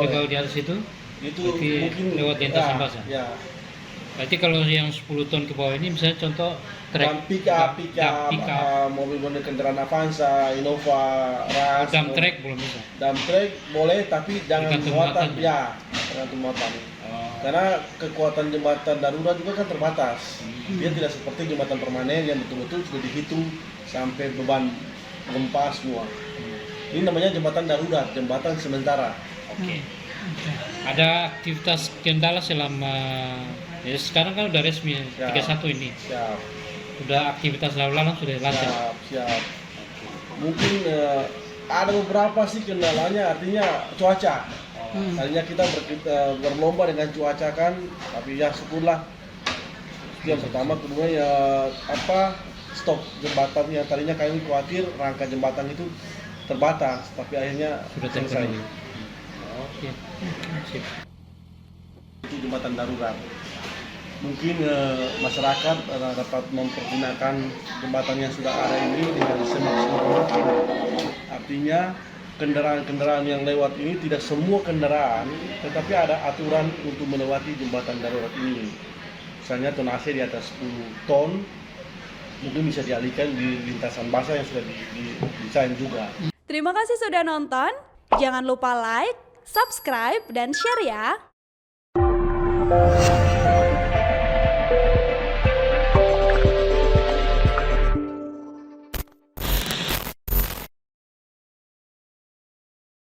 Tapi kalau di atas itu berarti mungkin lewat lintasan basah. Ya. Berarti kalau yang 10 ton ke bawah ini misalnya contoh trek, Pick up, mobil kendaraan Avanza, Innova, Ras, dump trek belum bisa. Dump trek boleh, tapi jangan Tergantung muatan, muatannya. ya, tergantung muatan. Karena kekuatan jembatan darurat juga kan terbatas. Dia tidak seperti jembatan permanen yang betul-betul sudah dihitung sampai beban gempa semua. Ini namanya jembatan darurat, jembatan sementara. Oke. Ada aktivitas kendala selama ya sekarang kan udah resmi 31 ini. Siap. Udah aktivitas lalu lalang sudah lancar. Siap. Mungkin ada beberapa sih kendalanya, artinya cuaca. Tadinya kita berlomba dengan cuaca kan, tapi ya syukurlah. Yang pertama, kedua ya stok jembatan yang tadinya kami khawatir rangka jembatan itu terbatas, tapi akhirnya sudah selesai. Oke. Sip. Itu jembatan darurat. Mungkin masyarakat dapat mempergunakan jembatan yang sudah ada ini dengan semaksimal mungkin. Artinya kendaraan-kendaraan yang lewat ini tidak semua kendaraan, tetapi ada aturan untuk melewati jembatan darurat ini. Misalnya tonase di atas 10 ton, mungkin bisa dialihkan di lintasan basah yang sudah didesain juga. Terima kasih sudah nonton. Jangan lupa like, subscribe, dan share ya.